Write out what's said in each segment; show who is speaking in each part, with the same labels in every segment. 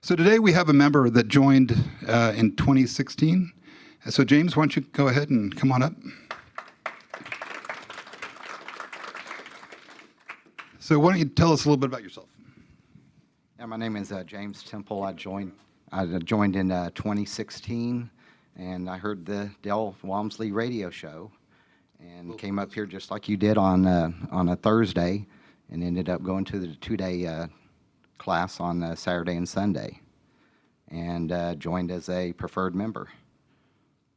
Speaker 1: So today we have a member that joined in 2016. So James, why don't you go ahead and come on up? So why don't you tell us a little bit about yourself?
Speaker 2: Yeah, my name is James Temple. I joined in 2016, and I heard the Dale Walmsley radio show, and came up here just like you did on a Thursday, and ended up going to the two-day class on Saturday and Sunday, and joined as a preferred member.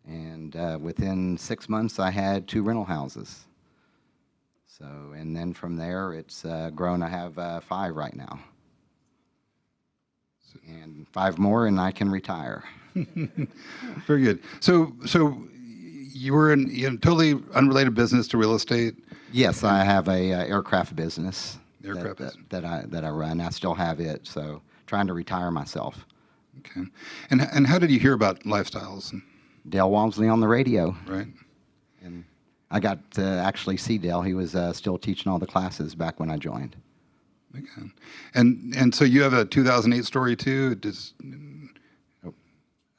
Speaker 2: And within 6 months, I had 2 rental houses. So, and then from there, it's grown. I have 5 right now. And 5 more, and I can retire.
Speaker 1: Very good. So you were in totally unrelated business to real estate?
Speaker 2: Yes, I have a aircraft business that I run. I still have it, so trying to retire myself.
Speaker 1: Okay. And how did you hear about lifestyles?
Speaker 2: Dale Walmsley on the radio.
Speaker 1: Right.
Speaker 2: And I got to actually see Dale. He was still teaching all the classes back when I joined.
Speaker 1: Okay. And so you have a 2008 story too?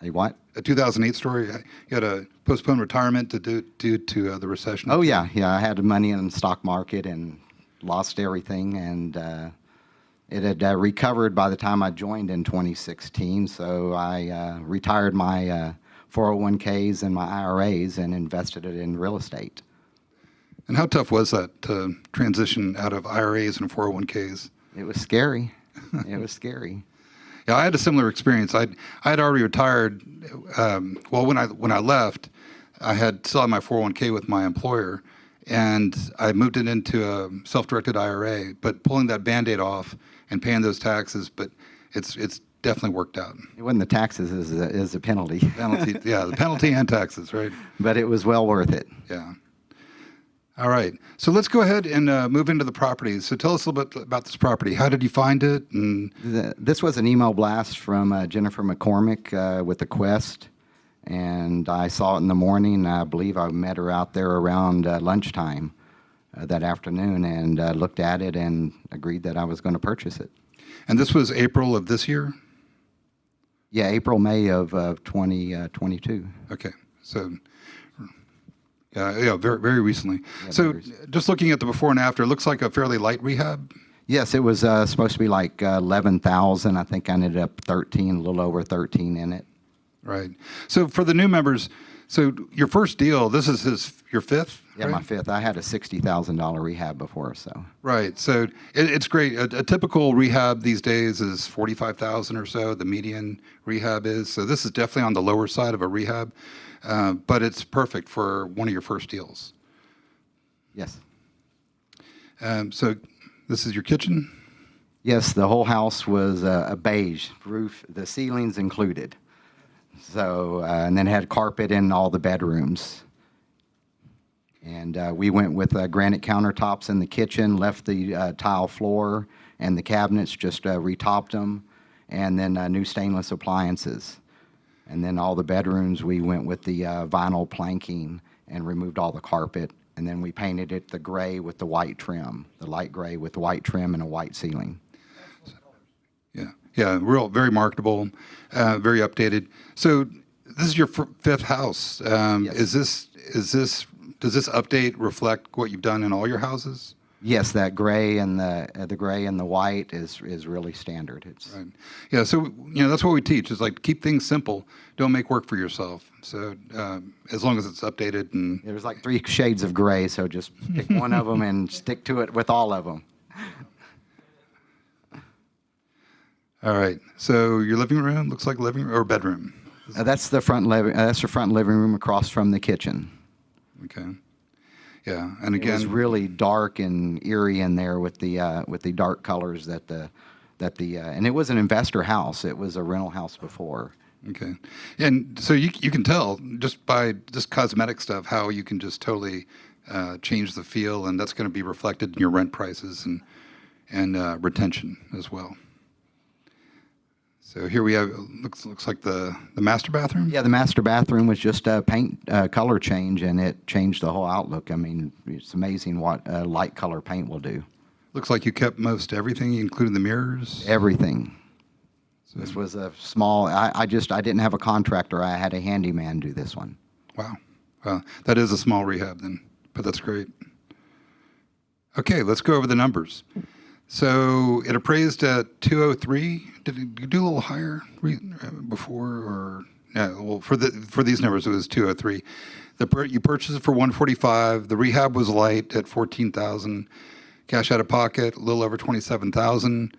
Speaker 2: A what?
Speaker 1: A 2008 story? You had a postponed retirement due to the recession?
Speaker 2: Oh, yeah. I had money in the stock market and lost everything, and it had recovered by the time I joined in 2016, so I retired my 401ks and my IRAs and invested it in real estate.
Speaker 1: And how tough was that to transition out of IRAs and 401ks?
Speaker 2: It was scary. It was scary.
Speaker 1: Yeah, I had a similar experience. I had already retired. Well, when I left, I still had my 401k with my employer, and I moved it into a self-directed IRA. But pulling that Band-Aid off and paying those taxes, but it's definitely worked out.
Speaker 2: It wasn't the taxes; is a penalty.
Speaker 1: Penalty, yeah, the penalty and taxes, right?
Speaker 2: But it was well worth it.
Speaker 1: Yeah. All right. So let's go ahead and move into the property. So tell us a little bit about this property. How did you find it? And
Speaker 2: this was an email blast from Jennifer McCormick with the Quest, and I saw it in the morning. I believe I met her out there around lunchtime that afternoon, and looked at it and agreed that I was going to purchase it.
Speaker 1: And this was April of this year?
Speaker 2: Yeah, April, May of 2022.
Speaker 1: Okay. So yeah, very, very recently.
Speaker 2: Yeah,
Speaker 1: so just looking at the before and after, it looks like a fairly light rehab.
Speaker 2: Yes, it was supposed to be like 11,000. I think I ended up 13, a little over 13 in it.
Speaker 1: Right. So for the new members, so your first deal, this is your fifth?
Speaker 2: Yeah,
Speaker 1: right?
Speaker 2: My fifth. I had a $60,000 rehab before, so.
Speaker 1: Right. So it's great. A typical rehab these days is 45,000 or so. The median rehab is. So this is definitely on the lower side of a rehab. But it's perfect for one of your first deals.
Speaker 2: Yes.
Speaker 1: So this is your kitchen?
Speaker 2: Yes, the whole house was a beige roof, the ceilings included. So, and then it had carpet in all the bedrooms. And we went with granite countertops in the kitchen, left the tile floor and the cabinets, just retopped them, and then new stainless appliances. And then all the bedrooms, we went with the vinyl planking and removed all the carpet. And then we painted it the gray with the white trim, the light gray with the white trim and a white ceiling.
Speaker 1: Yeah, very marketable, very updated. So this is your fifth house.
Speaker 2: Yes.
Speaker 1: Does this update reflect what you've done in all your houses?
Speaker 2: Yes, that gray and the gray and the white is really standard. It's
Speaker 1: right. Yeah, so that's what we teach is like keep things simple. Don't make work for yourself. So as long as it's updated and
Speaker 2: there's like 3 shades of gray, so just pick one of them and stick to it with all of them.
Speaker 1: All right. So your living room looks like living room or bedroom.
Speaker 2: That's the front living. That's the front living room across from the kitchen.
Speaker 1: Okay. Yeah, and again,
Speaker 2: it was really dark and eerie in there with the dark colors and it was an investor house. It was a rental house before.
Speaker 1: Okay, and so you can tell just by just cosmetic stuff how you can just totally change the feel, and that's going to be reflected in your rent prices and retention as well. So here we have looks like the master bathroom.
Speaker 2: Yeah, the master bathroom was just a paint color change, and it changed the whole outlook. I mean, it's amazing what light color paint will do.
Speaker 1: Looks like you kept most everything, including the mirrors.
Speaker 2: Everything. This was a small, I didn't have a contractor. I had a handyman do this one.
Speaker 1: Wow. Well, that is a small rehab then, but that's great. Okay, let's go over the numbers. So it appraised at 203. Did it do a little higher before, or no? Well, for these numbers, it was 203. You purchased it for 145. The rehab was light at 14,000. Cash out of pocket, a little over 27,000.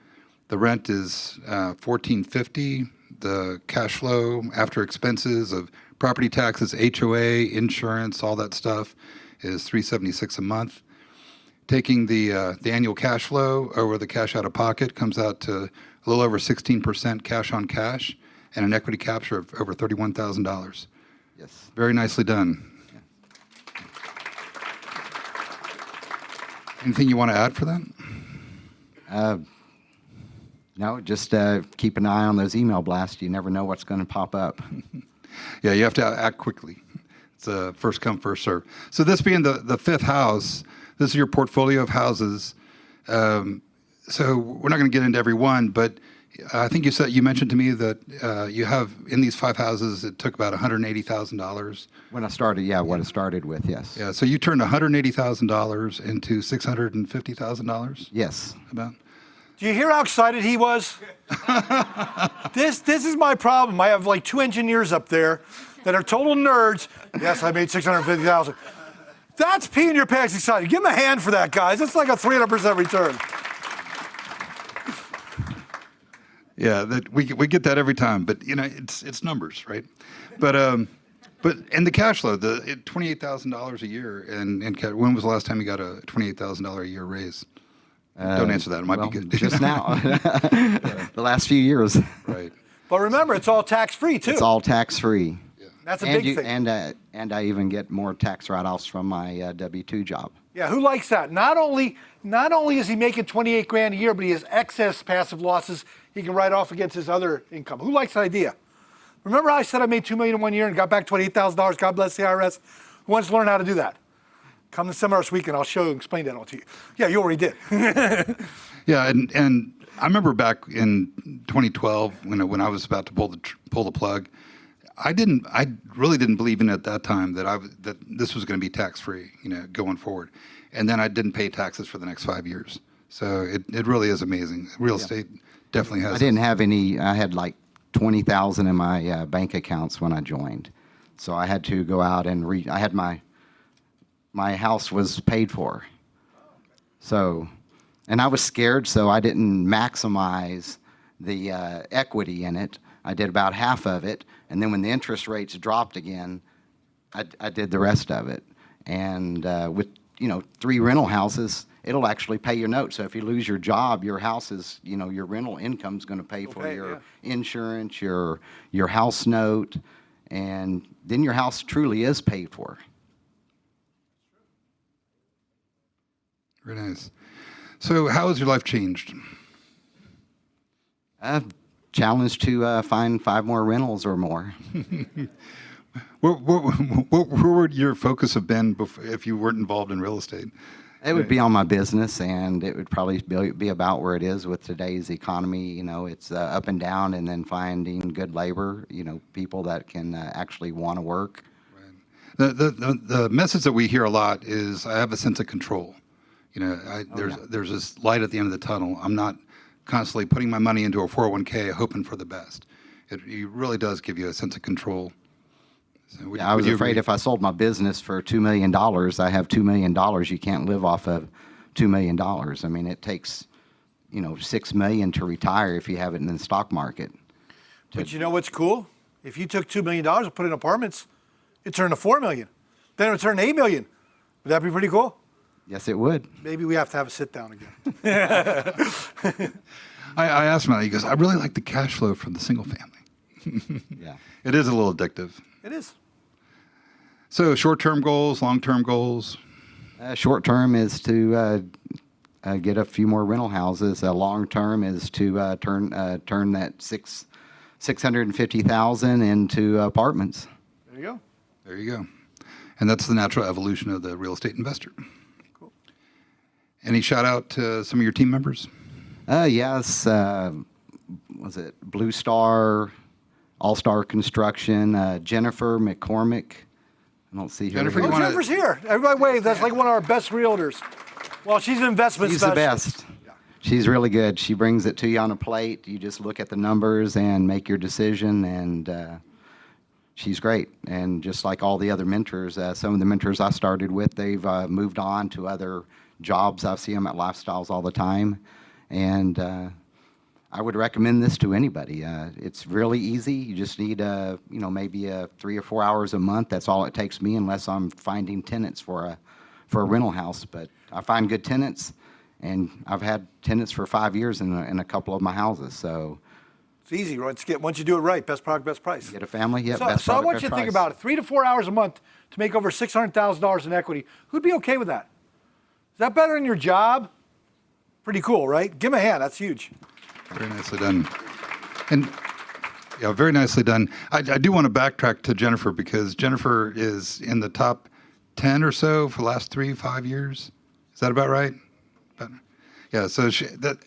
Speaker 1: The rent is 1450. The cash flow after expenses of property taxes, HOA, insurance, all that stuff is 376 a month. Taking the annual cash flow over the cash out of pocket comes out to a little over 16% cash on cash and an equity capture of over $31,000.
Speaker 2: Yes.
Speaker 1: Very nicely done. Yeah. Anything you want to add for that?
Speaker 2: No, just keep an eye on those email blasts. You never know what's going to pop up.
Speaker 1: Yeah, you have to act quickly. It's a first come, first serve. So this being the fifth house, this is your portfolio of houses. So we're not going to get into every one, but I think you mentioned to me that you have in these 5 houses, it took about $180,000.
Speaker 2: When I started, yeah, what I started with, yes.
Speaker 1: Yeah, so you turned $180,000 into $650,000?
Speaker 2: Yes.
Speaker 1: About.
Speaker 3: Do you hear how excited he was? This is my problem. I have like 2 engineers up there that are total nerds. Yes, I made $650,000. That's peeing your pants excited. Give him a hand for that, guys. That's like a 300% return.
Speaker 1: Yeah, we get that every time, but you know it's numbers, right? But and the cash flow, the $28,000 a year, and when was the last time you got a $28,000 a year raise? Don't answer that. It might be good.
Speaker 2: Just now, the last few years.
Speaker 1: Right.
Speaker 3: But remember, it's all tax-free, too.
Speaker 2: It's all tax-free.
Speaker 3: Yeah. That's a big thing.
Speaker 2: And I even get more tax write-offs from my W-2 job.
Speaker 3: Yeah, who likes that? Not only is he making 28 grand a year, but he has excess passive losses he can write off against his other income. Who likes that idea? Remember how I said I made $2 million in 1 year and got back $28,000? God bless the IRS. Who wants to learn how to do that? Come to the seminar this weekend. I'll show you and explain that all to you. Yeah, you already did.
Speaker 1: Yeah, and I remember back in 2012 when I was about to pull the plug. I really didn't believe in it at that time that this was going to be tax free, going forward. And then I didn't pay taxes for the next 5 years. So it really is amazing. Real estate definitely has.
Speaker 2: I didn't have any. I had like 20,000 in my bank accounts when I joined, so I had to go out and I had my house was paid for. So, and I was scared, so I didn't maximize the equity in it. I did about half of it, and then when the interest rates dropped again, I did the rest of it. And with 3 rental houses, it'll actually pay your note. So if you lose your job, your house is, your rental income's going to pay for your insurance, your house note, and then your house truly is paid for.
Speaker 1: Very nice. So how has your life changed?
Speaker 2: I've challenged to find 5 more rentals or more.
Speaker 1: Where would your focus have been if you weren't involved in real estate?
Speaker 2: It would be on my business, and it would probably be about where it is with today's economy. It's up and down, and then finding good labor, people that can actually want to work.
Speaker 1: Right. The message that we hear a lot is I have a sense of control. There's this light at the end of the tunnel. I'm not constantly putting my money into a 401k hoping for the best. It really does give you a sense of control. So
Speaker 2: I was afraid if I sold my business for $2 million, I have $2 million. You can't live off of $2 million. I mean, it takes, $6 million to retire if you have it in the stock market.
Speaker 3: But you know what's cool? If you took $2 million and put in apartments, it turned to $4 million. Then it would turn to $8 million. Would that be pretty cool?
Speaker 2: Yes, it would.
Speaker 3: Maybe we have to have a sit down again.
Speaker 1: I asked him, he goes, I really like the cash flow from the single family.
Speaker 2: Yeah.
Speaker 1: It is a little addictive.
Speaker 3: It is.
Speaker 1: So short-term goals, long-term goals?
Speaker 2: Short-term is to get a few more rental houses. Long-term is to turn that $650,000 into apartments.
Speaker 3: There you go.
Speaker 1: There you go. And that's the natural evolution of the real estate investor.
Speaker 3: Cool.
Speaker 1: Any shout out to some of your team members?
Speaker 2: Yes. was it Blue Star, All Star Construction, Jennifer McCormick. I don't see her.
Speaker 1: Jennifer,
Speaker 2: here.
Speaker 1: you wanna-
Speaker 3: Jennifer's here. Everybody wave. That's like one of our best realtors. Well, she's an investment
Speaker 2: She's the
Speaker 3: specialist.
Speaker 2: best. She's really good. She brings it to you on a plate. You just look at the numbers and make your decision, and she's great. And just like all the other mentors, some of the mentors I started with, they've moved on to other jobs. I see them at Lifestyles all the time, and I would recommend this to anybody. It's really easy. You just need, maybe 3 or 4 hours a month. That's all it takes me, unless I'm finding tenants for a rental house. But I find good tenants, and I've had tenants for 5 years in a couple of my houses. So
Speaker 3: It's easy. Once you do it right, best product, best price.
Speaker 2: get a family,
Speaker 3: So,
Speaker 2: best
Speaker 3: so I
Speaker 2: product,
Speaker 3: want
Speaker 2: best
Speaker 3: you to think
Speaker 2: price.
Speaker 3: about it. 3 to 4 hours a month to make over $600,000 in equity. Who'd be okay with that? Is that better than your job? Pretty cool, right? Give him a hand. That's huge.
Speaker 1: Very nicely done. And yeah, very nicely done. I do want to backtrack to Jennifer, because Jennifer is in the top 10 or so for the last 3-5 years. Is that about right? Yeah, so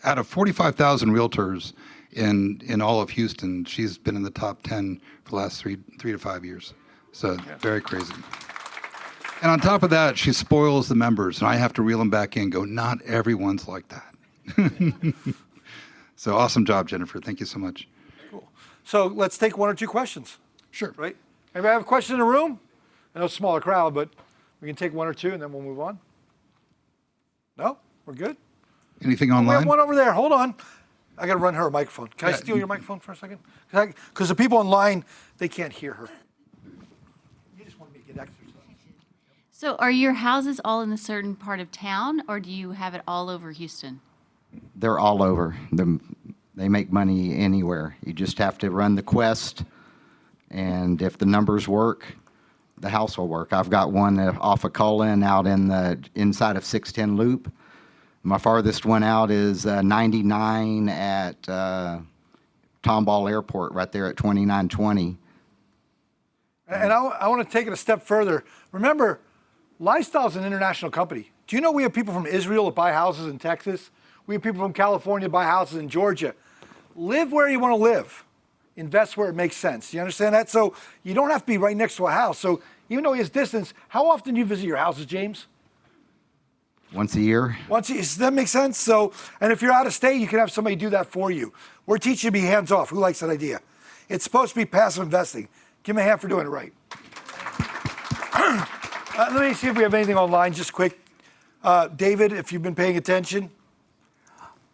Speaker 1: out of 45,000 realtors in all of Houston, she's been in the top 10 for the last 3 to 5 years. So very crazy. And on top of that, she spoils the members, and I have to reel them back in and go, not everyone's like that. So awesome job, Jennifer. Thank you so much.
Speaker 3: Cool. So let's take 1 or 2 questions,
Speaker 1: Sure.
Speaker 3: right? Anybody have a question in the room? I know it's a smaller crowd, but we can take 1 or 2 and then we'll move on. No? We're good?
Speaker 1: Anything
Speaker 3: We
Speaker 1: online?
Speaker 3: have one over there. Hold on. I got to run her a microphone. Can I
Speaker 1: Yeah.
Speaker 3: steal your microphone for a second? Because the people online, they can't hear her. You just want me to get exercise.
Speaker 4: So are your houses all in a certain part of town, or do you have it all over Houston?
Speaker 2: They're all over. They make money anywhere. You just have to run the quest, and if the numbers work, the house will work. I've got one off of Cullen out in the inside of 610 Loop. My farthest one out is 99 at Tomball Airport, right there at 2920.
Speaker 3: And I want to take it a step further. Remember, Lifestyle is an international company. Do you know we have people from Israel that buy houses in Texas? We have people from California that buy houses in Georgia. Live where you want to live. Invest where it makes sense. You understand that? So you don't have to be right next to a house. So even though he has distance, how often do you visit your houses, James?
Speaker 2: Once a year.
Speaker 3: Does that make sense? So, and if you're out of state, you can have somebody do that for you. We're teaching you to be hands off. Who likes that idea? It's supposed to be passive investing. Give me a hand for doing it right. Let me see if we have anything online, just quick. David, if you've been paying attention.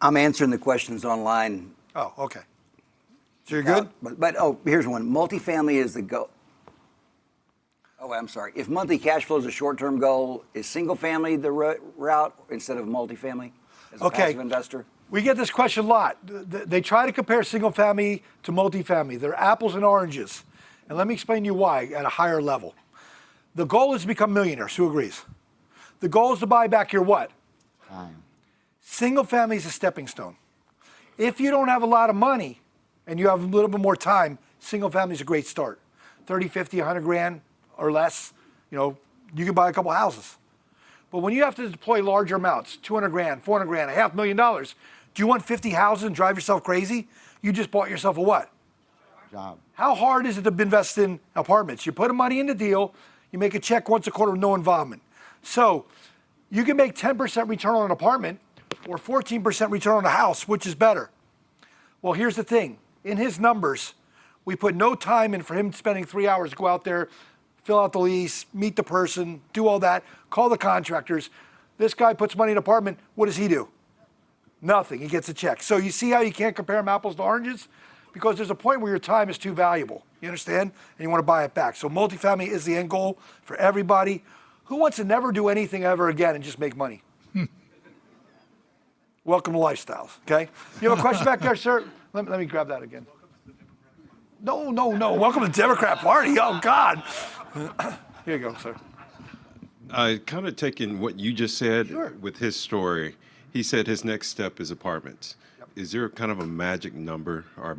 Speaker 5: I'm answering the questions online.
Speaker 3: Oh, okay. So you're good?
Speaker 5: But here's one. Multifamily is the goal. Oh, I'm sorry. If monthly cash flow is a short-term goal, is single family the route instead of multifamily as a passive investor?
Speaker 3: We get this question a lot. They try to compare single family to multifamily. They're apples and oranges. And let me explain to you why at a higher level. The goal is to become millionaires. Who agrees? The goal is to buy back your what?
Speaker 2: Time.
Speaker 3: Single family is a stepping stone. If you don't have a lot of money and you have a little bit more time, single family is a great start. 30, 50, 100 grand or less, you can buy a couple houses. But when you have to deploy larger amounts, 200 grand, 400 grand, $500,000, do you want 50 houses and drive yourself crazy? You just bought yourself a what?
Speaker 2: Job.
Speaker 3: How hard is it to invest in apartments? You put the money in the deal, you make a check once a quarter with no involvement. So you can make 10% return on an apartment or 14% return on a house, which is better? Well, here's the thing. In his numbers, we put no time in for him spending 3 hours to go out there, fill out the lease, meet the person, do all that, call the contractors. This guy puts money in an apartment. What does he do? Nothing. He gets a check. So you see how you can't compare them apples to oranges? Because there's a point where your time is too valuable. You understand? And you want to buy it back. So multifamily is the end goal for everybody. Who wants to never do anything ever again and just make money? Welcome to Lifestyles, okay? You have a question back there, sir? Let me grab that again. No. Welcome to the Democrat Party. Oh, God. Here you go, sir.
Speaker 6: Kind of taking what you just said
Speaker 3: Sure.
Speaker 6: with his story, he said his next step is apartments. Yep. Is there kind of a magic number or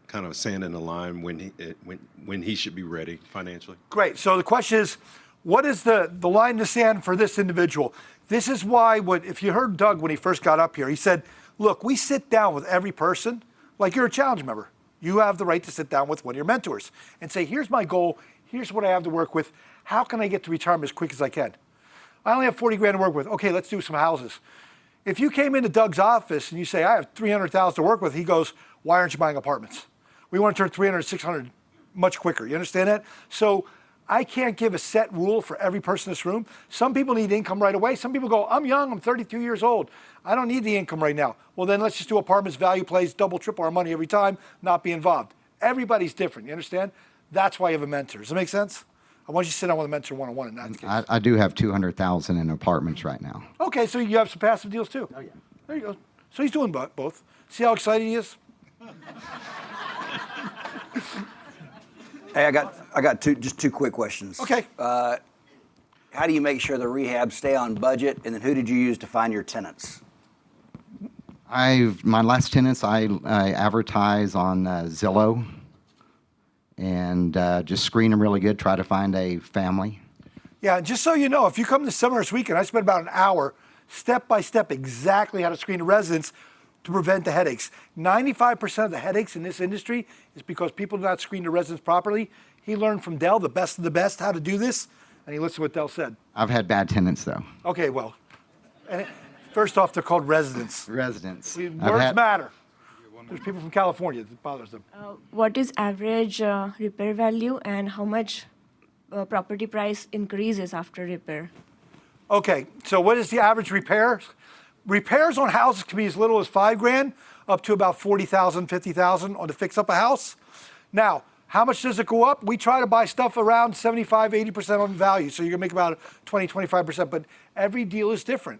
Speaker 6: kind of sand in the line when he should be ready financially?
Speaker 3: Great. So the question is, what is the line in the sand for this individual? This is why, if you heard Doug when he first got up here, he said, look, we sit down with every person. like you're a challenge member. You have the right to sit down with one of your mentors and say, here's my goal. Here's what I have to work with. How can I get to retirement as quick as I can? I only have 40 grand to work with. Okay, let's do some houses. If you came into Doug's office and you say, I have 300,000 to work with, he goes, why aren't you buying apartments? We want to turn 300, 600 much quicker. You understand that? So I can't give a set rule for every person in this room. Some people need income right away. Some people go, I'm young, I'm 32 years old. I don't need the income right now. Well, then let's just do apartments, value plays, double, triple our money every time, not be involved. Everybody's different, you understand? That's why you have a mentor. Does that make sense? I want you to sit down with a mentor one-on-one in that case.
Speaker 2: I do have 200,000 in apartments right now.
Speaker 3: Okay, so you have some passive deals too. Oh, yeah. There you go. So he's doing both. See how excited he is?
Speaker 5: Hey, I got just two quick questions.
Speaker 3: Okay.
Speaker 5: How do you make sure the rehabs stay on budget? And then who did you use to find your tenants?
Speaker 2: My last tenants, I advertise on Zillow and just screen them really good, try to find a family.
Speaker 3: Yeah, and just so you know, if you come this summer this weekend, I spent about an hour step by step exactly how to screen a residence to prevent the headaches. 95% of the headaches in this industry is because people do not screen the residents properly. He learned from Dell, the best of the best, how to do this, and he listened to what Dell said.
Speaker 2: I've had bad tenants, though.
Speaker 3: Okay, well, first off, they're called residents.
Speaker 2: Residents.
Speaker 3: Words matter. There's people from California that bothers them.
Speaker 7: What is average repair value and how much property price increases after repair?
Speaker 3: Okay, so what is the average repairs? Repairs on houses can be as little as $5,000 up to about $40,000, $50,000 on to fix up a house. Now, how much does it go up? We try to buy stuff around 75, 80% on value. So you're gonna make about 20, 25%, but every deal is different.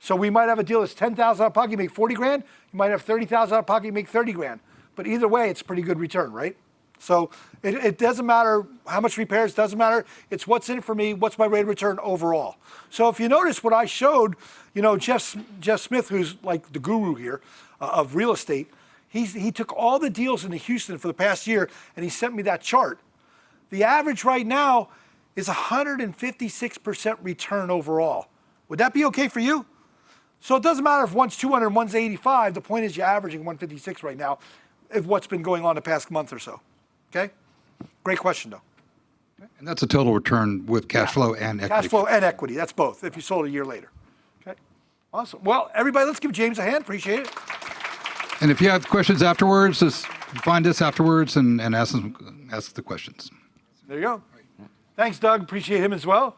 Speaker 3: So we might have a deal that's 10,000 out of pocket, you make 40 grand. You might have 30,000 out of pocket, you make 30 grand. But either way, it's a pretty good return, right? So it doesn't matter how much repairs, doesn't matter. It's what's in it for me, what's my rate of return overall. So if you notice what I showed, you know, Jeff Smith, who's like the guru here of real estate, he took all the deals into Houston for the past year and he sent me that chart. The average right now is 156% return overall. Would that be okay for you? So it doesn't matter if one's 200 and one's 85. The point is you're averaging 156 right now of what's been going on the past month or so. Okay? Great question, though.
Speaker 1: And that's a total return with cash flow and equity.
Speaker 3: Cash flow and equity. That's both if you sold a year later. Okay? Awesome. Well, everybody, let's give James a hand. Appreciate it.
Speaker 1: And if you have questions afterwards, just find us afterwards and ask the questions.
Speaker 3: There you go. Thanks, Doug. Appreciate him as well.